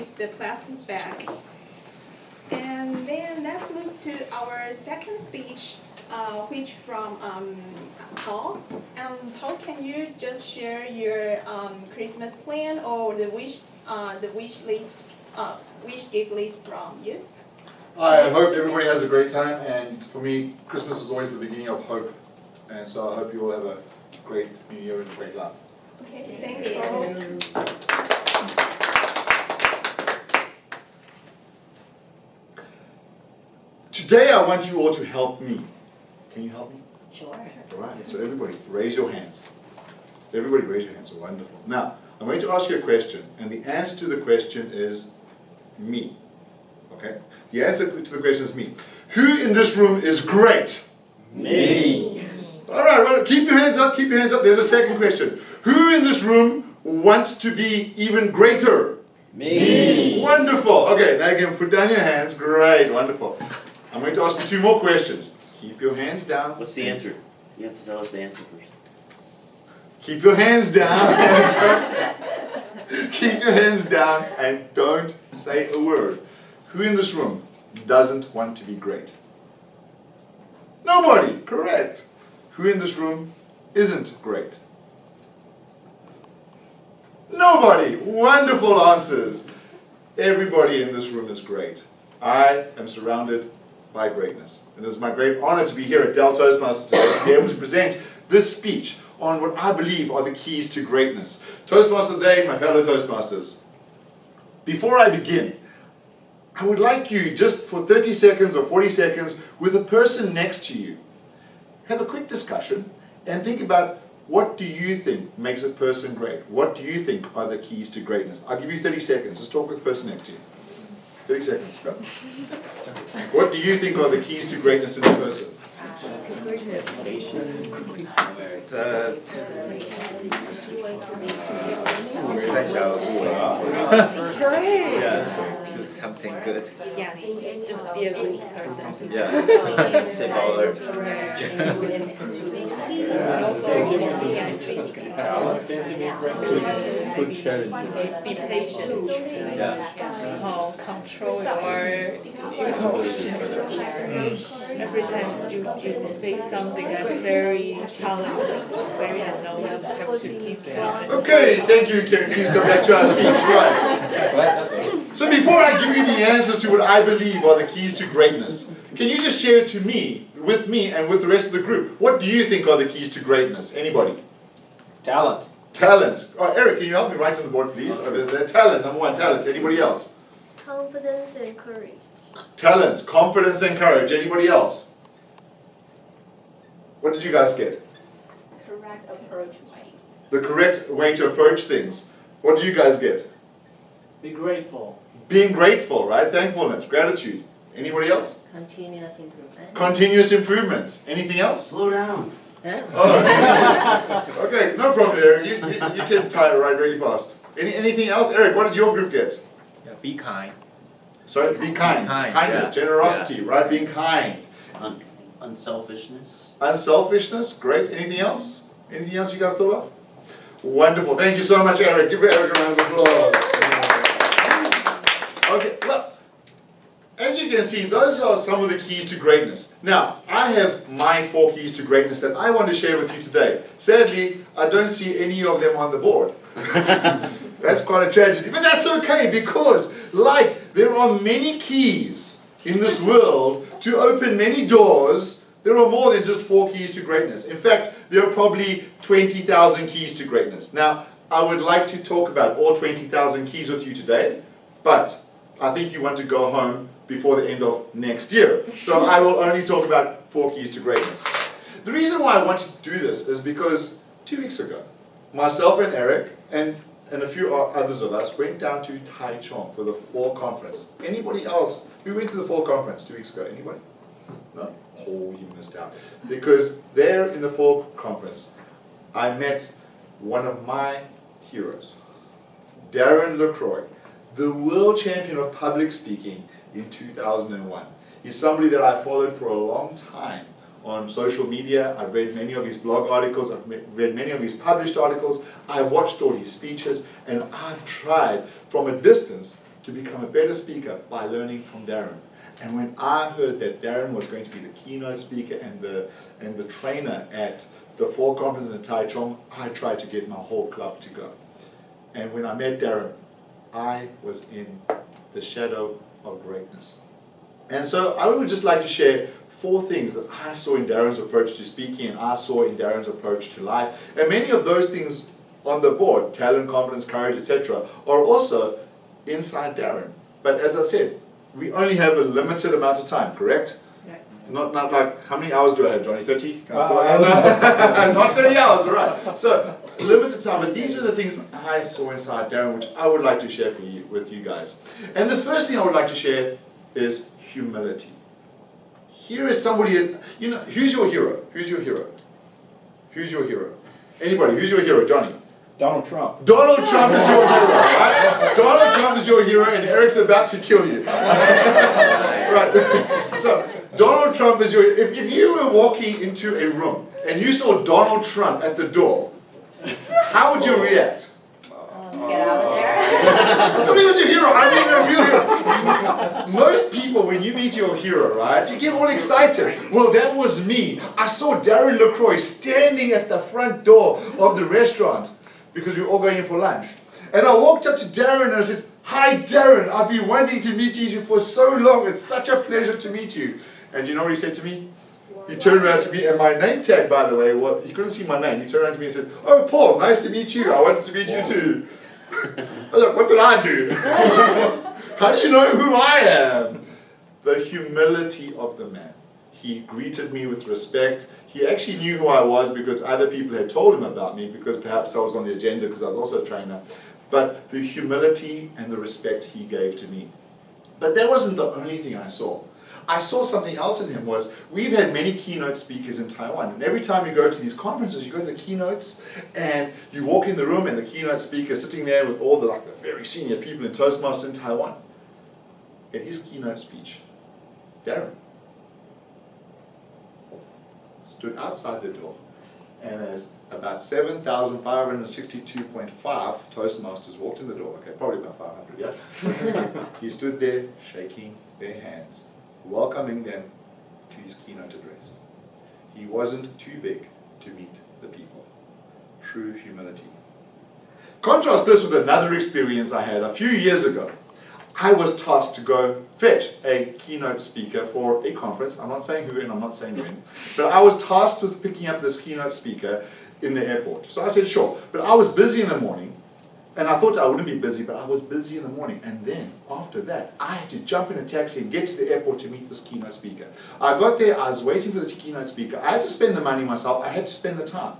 use the plastic bag. And then let's move to our second speech, which from Paul. Paul, can you just share your Christmas plan or the wish list, wish gift list from you? I hope everybody has a great time, and for me, Christmas is always the beginning of hope, and so I hope you all have a great New Year and a great life. Okay, thanks, Paul. Today I want you all to help me. Can you help me? Sure. All right, so everybody raise your hands. Everybody raise your hands, wonderful. Now, I'm going to ask you a question, and the answer to the question is me. Okay? The answer to the question is me. Who in this room is great? Me. All right, well, keep your hands up, keep your hands up. There's a second question. Who in this room wants to be even greater? Me. Wonderful. Okay, now you can put down your hands. Great, wonderful. I'm going to ask you two more questions. Keep your hands down. What's the answer? You have to tell us the answer first. Keep your hands down. Keep your hands down and don't say a word. Who in this room doesn't want to be great? Nobody. Correct. Who in this room isn't great? Nobody. Wonderful answers. Everybody in this room is great. I am surrounded by greatness. And it is my great honor to be here at Dell Toastmasters today to be able to present this speech on what I believe are the keys to greatness. Toastmaster Day, my fellow Toastmasters. Before I begin, I would like you just for 30 seconds or 40 seconds with a person next to you, have a quick discussion and think about what do you think makes a person great? What do you think are the keys to greatness? I'll give you 30 seconds. Just talk with the person next to you. 30 seconds. Go. What do you think are the keys to greatness in a person? Do something good. Yeah, just be a good person. Yeah. Save others. Good challenge. Be patient. Yeah. Control your emotion. Every time you say something that's very challenging, very unknown, you have to keep it. Okay, thank you. Can we please go back to our seats? Right. So before I give you the answers to what I believe are the keys to greatness, can you just share to me, with me, and with the rest of the group, what do you think are the keys to greatness? Anybody? Talent. Talent. Oh, Eric, can you help me write on the board, please? Talent, number one, talent. Anybody else? Confidence and courage. Talent, confidence, and courage. Anybody else? What did you guys get? Correct approach way. The correct way to approach things. What do you guys get? Be grateful. Being grateful, right? Thankfulness, gratitude. Anybody else? Continuous improvement. Continuous improvement. Anything else? Slow down. Oh. Okay, no problem, Eric. You can tie it right really fast. Anything else? Eric, what did your group get? Yeah, be kind. Sorry, be kind. Kindness, yeah. generosity, right? Being kind. Unselfishness. Unselfishness, great. Anything else? Anything else you guys thought of? Wonderful. Thank you so much, Eric. Give Eric a round of applause. Okay, well, as you can see, those are some of the keys to greatness. Now, I have my 4 keys to greatness that I want to share with you today. Sadly, I don't see any of them on the board. That's quite a tragedy, but that's okay because, like, there are many keys in this world to open many doors. There are more than just 4 keys to greatness. In fact, there are probably 20,000 keys to greatness. Now, I would like to talk about all 20,000 keys with you today, but I think you want to go home before the end of next year. So I will only talk about 4 keys to greatness. The reason why I wanted to do this is because 2 weeks ago, myself and Eric and a few others of us went down to Taichung for the fall conference. Anybody else? Who went to the fall conference 2 weeks ago? Anybody? No? Oh, you missed out. Because there in the fall conference, I met one of my heroes, Darren LaCroix, the world champion of public speaking in 2001. He's somebody that I followed for a long time on social media. I've read many of his blog articles, I've read many of his published articles, I watched all his speeches, and I've tried from a distance to become a better speaker by learning from Darren. And when I heard that Darren was going to be the keynote speaker and the trainer at the fall conference in Taichung, I tried to get my whole club to go. And when I met Darren, I was in the shadow of greatness. And so I would just like to share 4 things that I saw in Darren's approach to speaking and I saw in Darren's approach to life. And many of those things on the board, talent, confidence, courage, etc., are also inside Darren. But as I said, we only have a limited amount of time, correct? Yeah. Not like, how many hours do I have, Johnny? 30? Not 30 hours, all right. So, limited time, but these were the things I saw inside Darren, which I would like to share with you guys. And the first thing I would like to share is humility. Here is somebody, you know, who's your hero? Who's your hero? Who's your hero? Anybody, who's your hero? Johnny? Donald Trump. Donald Trump is your hero, right? Donald Trump is your hero and Eric's about to kill you. Right. So, Donald Trump is your, if you were walking into a room and you saw Donald Trump at the door, how would you react? Get out of there. I thought he was your hero. I mean, a real hero. Most people, when you meet your hero, right, you get all excited. Well, that was me. I saw Darren LaCroix standing at the front door of the restaurant because we were all going in for lunch. And I walked up to Darren and I said, "Hi, Darren. I've been wanting to meet you for so long. It's such a pleasure to meet you." And you know what he said to me? He turned around to me, and my name tag, by the way, well, he couldn't see my name. He turned around to me and said, "Oh, Paul, nice to meet you. I wanted to meet you too." I was like, what did I do? How do you know who I am? The humility of the man. He greeted me with respect. He actually knew who I was because other people had told him about me, because perhaps I was on the agenda because I was also a trainer. But the humility and the respect he gave to me. But that wasn't the only thing I saw. I saw something else in him. Was we've had many keynote speakers in Taiwan, and every time you go to these conferences, you go to the keynotes and you walk in the room and the keynote speaker is sitting there with all the very senior people in Toastmasters in Taiwan. In his keynote speech, Darren stood outside the door, and as about 7,562.5 Toastmasters walked in the door, okay, probably about 500, yeah? He stood there shaking their hands, welcoming them to his keynote address. He wasn't too big to meet the people. True humility. Contrast this with another experience I had a few years ago. I was tasked to go fetch a keynote speaker for a conference. I'm not saying who and I'm not saying when, but I was tasked with picking up this keynote speaker in the airport. So I said, sure. But I was busy in the morning, and I thought I wouldn't be busy, but I was busy in the morning. And then, after that, I had to jump in a taxi and get to the airport to meet this keynote speaker. I got there, I was waiting for the keynote speaker. I had to spend the money myself, I had to spend the time.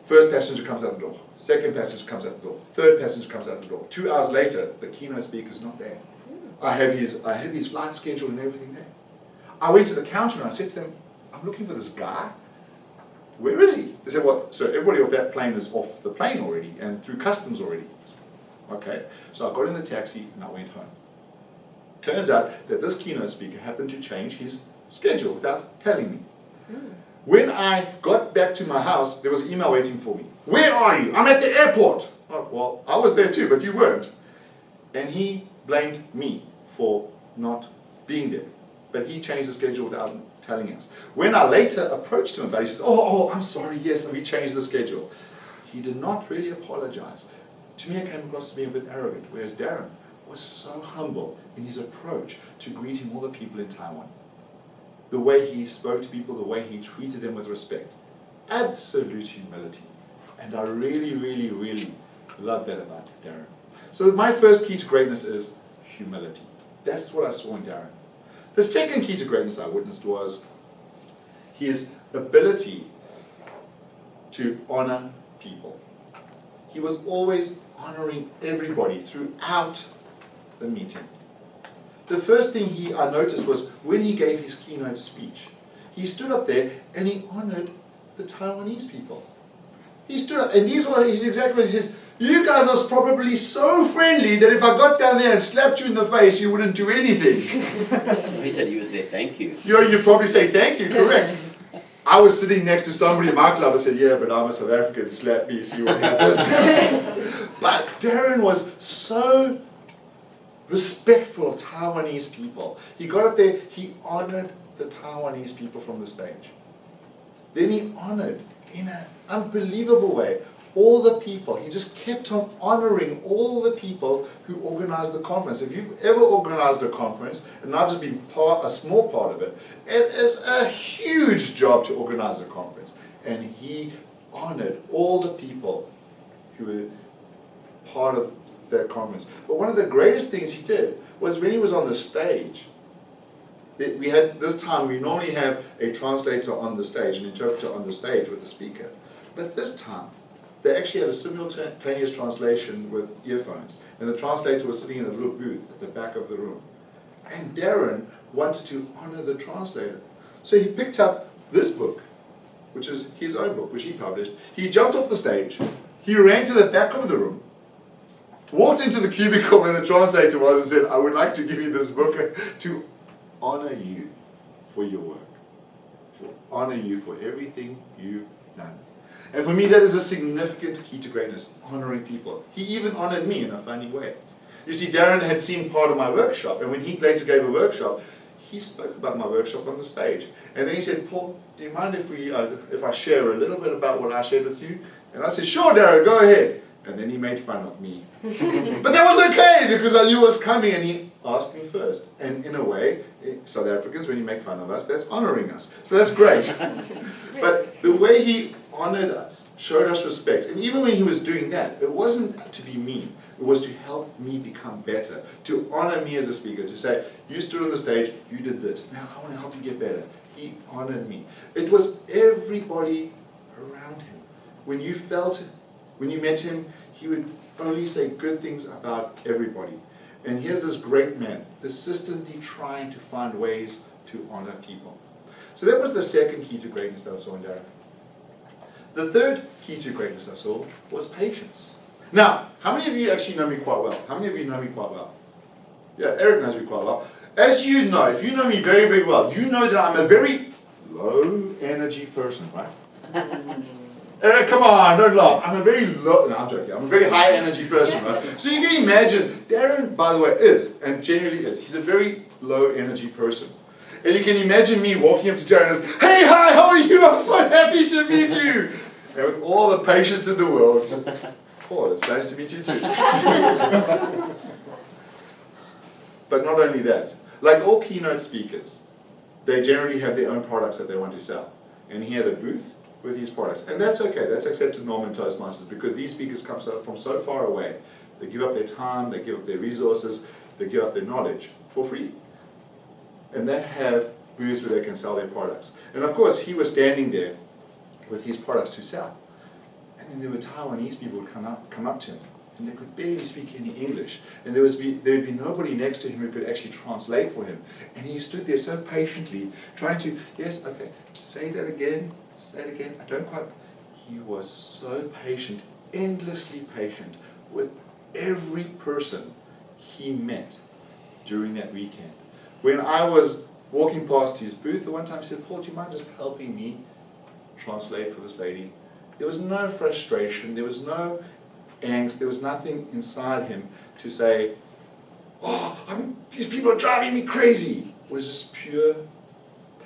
First passenger comes out the door. Second passenger comes out the door. Third passenger comes out the door. 2 hours later, the keynote speaker's not there. I have his flight schedule and everything there. I went to the counter and I said to them, "I'm looking for this guy. Where is he?" They said, "Well, so everybody off that plane is off the plane already and through customs already." Okay, so I got in the taxi and I went home. Turns out that this keynote speaker happened to change his schedule without telling me. When I got back to my house, there was an email waiting for me. "Where are you?" "I'm at the airport." "Oh, well, I was there too, but you weren't." And he blamed me for not being there. But he changed the schedule without telling us. When I later approached him about it, he said, oh, I'm sorry, yes, we changed the schedule. He did not really apologize. To me, it came across to being a bit arrogant, whereas Darren was so humble in his approach to greeting all the people in Taiwan. The way he spoke to people, the way he treated them with respect. Absolute humility. And I really, really, really love that about Darren. So my first key to greatness is humility. That's what I saw in Darren. The second key to greatness I witnessed was his ability to honor people. He was always honoring everybody throughout the meeting. The first thing I noticed was when he gave his keynote speech, he stood up there and he honored the Taiwanese people. He stood up, and these were his exact words. He says, "You guys are probably so friendly that if I got down there and slapped you in the face, you wouldn't do anything." He said you would say thank you. You'd probably say thank you, correct. I was sitting next to somebody in my club and said, "Yeah, but I'm a South African, slap me, see what happens." But Darren was so respectful of Taiwanese people. He got up there, he honored the Taiwanese people from the stage. Then he honored, in an unbelievable way, all the people. He just kept on honoring all the people who organized the conference. If you've ever organized a conference, and not just been a small part of it, it is a huge job to organize a conference. And he honored all the people who were part of that conference. But one of the greatest things he did was when he was on the stage, we had, this time we normally have a translator on the stage, an interpreter on the stage with the speaker. But this time, they actually had a simultaneous translation with earphones. And the translator was sitting in a little booth at the back of the room. And Darren wanted to honor the translator. So he picked up this book, which is his own book, which he published. He jumped off the stage. He ran to the back of the room, walked into the cubicle where the translator was and said, I would like to give you this book to honor you for your work, to honor you for everything you've done. And for me, that is a significant key to greatness, honoring people. He even honored me in a funny way. You see, Darren had seen part of my workshop, and when he later gave a workshop, he spoke about my workshop on the stage. And then he said, Paul, do you mind if I share a little bit about what I shared with you? And I said, sure, Darren, go ahead. And then he made fun of me. But that was okay, because I knew it was coming, and he asked me first. And in a way, South Africans, when you make fun of us, that's honoring us. So that's great. But the way he honored us, showed us respect, and even when he was doing that, it wasn't to be mean. It was to help me become better, to honor me as a speaker, to say, you stood on the stage, you did this, now I want to help you get better. He honored me. It was everybody around him. When you met him, he would only say good things about everybody. And here's this great man, persistently trying to find ways to honor people. So that was the second key to greatness that I saw in Darren. The third key to greatness I saw was patience. Now, how many of you actually know me quite well? How many of you know me quite well? Yeah, Eric knows me quite well. As you know, if you know me very, very well, you know that I'm a very low energy person, right? Eric, come on, don't laugh. I'm a very low, no, I'm joking. I'm a very high energy person, right? So you can imagine, Darren, by the way, is, and genuinely is, he's a very low energy person. And you can imagine me walking up to Darren and saying, hey, hi, how are you? I'm so happy to meet you. And with all the patience in the world, just, oh, it's nice to meet you too. But not only that, like all keynote speakers, they generally have their own products that they want to sell. And he had a booth with his products. And that's okay, that's accepted norm in Toastmasters, because these speakers come from so far away. They give up their time, they give up their resources, they give up their knowledge for free. And they have booths where they can sell their products. And of course, he was standing there with his products to sell. And then there were Taiwanese people who would come up to him, and they could barely speak any English. And there would be nobody next to him who could actually translate for him. And he stood there so patiently, trying to, yes, okay, say that again, I don't quite. He was so patient, endlessly patient, with every person he met during that weekend. When I was walking past his booth, the one time he said, Paul, do you mind just helping me translate for this lady? There was no frustration, there was no angst, there was nothing inside him to say, oh, these people are driving me crazy. It was just pure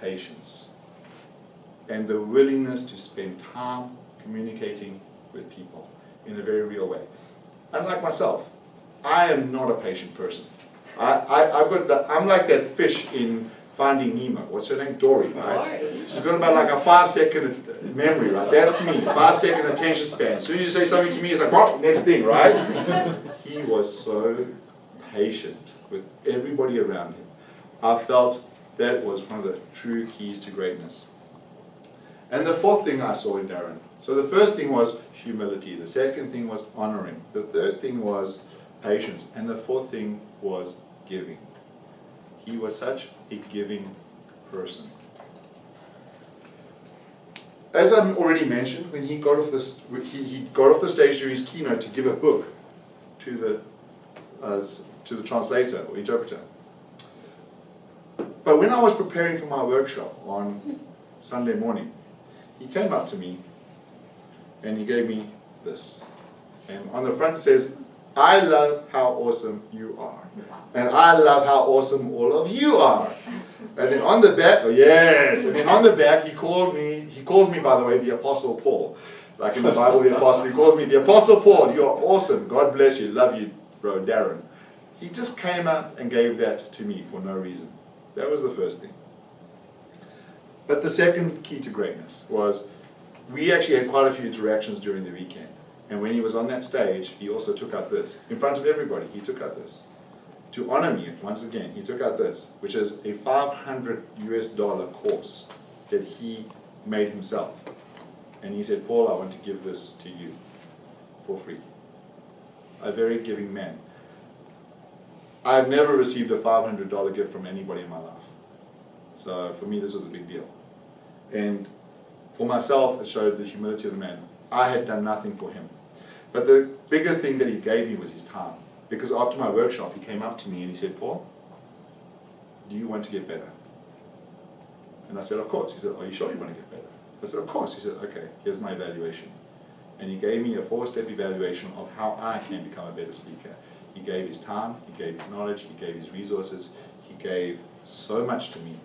patience and the willingness to spend time communicating with people in a very real way. Unlike myself, I am not a patient person. I'm like that fish in Finding Nemo. What's her name? Dory, right? She's got about like a 5-second memory, right? That's me, 5-second attention span. As soon as you say something to me, it's like, what? Next thing, right? He was so patient with everybody around him. I felt that was one of the true keys to greatness. And the fourth thing I saw in Darren. So the first thing was humility. The second thing was honoring. The third thing was patience. And the fourth thing was giving. He was such a giving person. As I already mentioned, when he got off the stage during his keynote to give a book to the translator or interpreter. But when I was preparing for my workshop on Sunday morning, he came up to me and he gave me this. And on the front it says, I love how awesome you are. And I love how awesome all of you are. And then on the back, oh yes, and then on the back he calls me, by the way, the Apostle Paul. Like in the Bible, the Apostle, he calls me the Apostle Paul. You are awesome. God bless you. Love you, bro, Darren. He just came up and gave that to me for no reason. That was the first thing. But the second key to greatness was, we actually had quite a few interactions during the weekend. And when he was on that stage, he also took out this. In front of everybody, he took out this. To honor me, once again, he took out this, which is a $500 course that he made himself. And he said, Paul, I want to give this to you for free. A very giving man. I've never received a $500 gift from anybody in my life. So for me, this was a big deal. And for myself, it showed the humility of the man. I had done nothing for him. But the bigger thing that he gave me was his time. Because after my workshop, he came up to me and he said, Paul, do you want to get better? And I said, of course. He said, are you sure you want to get better? I said, of course. He said, okay, here's my evaluation. And he gave me a 4-step evaluation of how I can become a better speaker. He gave his time, he gave his knowledge, he gave his resources, he gave so much to me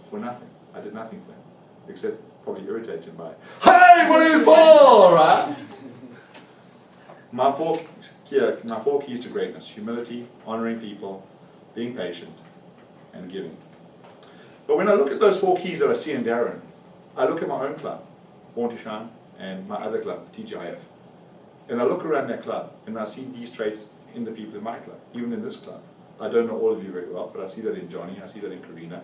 for nothing. I did nothing for him, except probably irritate him by, hey, my name is Paul, right? My four keys to greatness: humility, honoring people, being patient, and giving. But when I look at those 4 keys that I see in Darren, I look at my own club, Born to Shine, and my other club, TGIF. And I look around that club, and I see these traits in the people in my club, even in this club. I don't know all of you very well, but I see that in Johnny, I see that in Karina,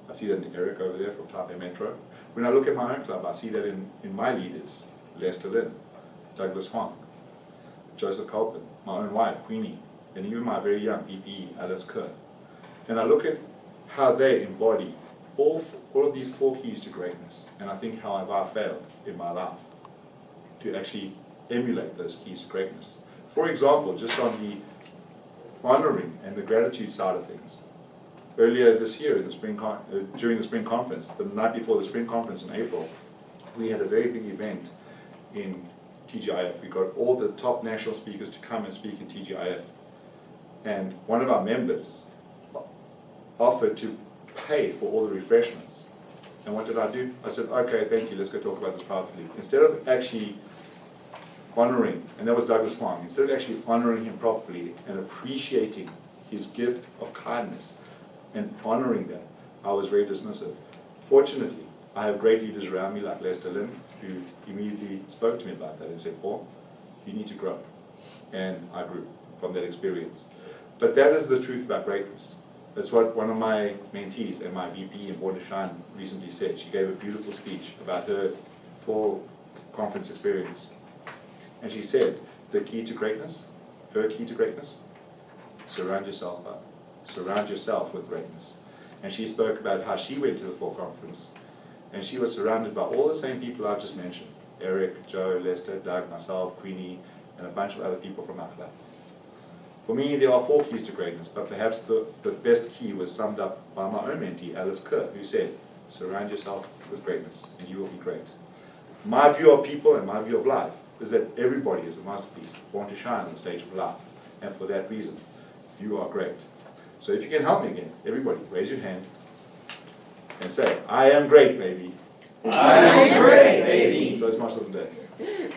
I see that in Eric over there from Taipei Metro. When I look at my own club, I see that in my leaders, Lester Lin, Douglas Huang, Joseph Culpin, my own wife, Queenie, and even my very young VP, Alice Kerr. And I look at how they embody all of these 4 keys to greatness, and I think how have I failed in my life to actually emulate those keys to greatness. For example, just on the honoring and the gratitude side of things, earlier this year in the during the spring conference, the night before the spring conference in April, we had a very big event in TGIF. We got all the top national speakers to come and speak in TGIF. And one of our members offered to pay for all the refreshments. And what did I do? I said, okay, thank you, let's go talk about this privately. Instead of actually honoring, and that was Douglas Huang, instead of actually honoring him properly and appreciating his gift of kindness and honoring that, I was very dismissive. Fortunately, I have great leaders around me like Lester Lin, who immediately spoke to me about that and said, Paul, you need to grow. And I grew from that experience. But that is the truth about greatness. That's what one of my mentees and my VP in Born to Shine recently said. She gave a beautiful speech about her full conference experience. And she said, the key to greatness, her key to greatness, surround yourself with greatness. And she spoke about how she went to the fall conference and she was surrounded by all the same people I've just mentioned. Eric, Joe, Lester, Doug, myself, Queenie, and a bunch of other people from our club. For me, there are 4 keys to greatness, but perhaps the best key was summed up by my own mentee, Alice Kerr, who said, surround yourself with greatness and you will be great. My view of people and my view of life is that everybody is a masterpiece, born to shine on the stage of life. And for that reason, you are great. So if you can help me again, everybody, raise your hand and say, I am great, baby. I am great, baby. That's much of the day.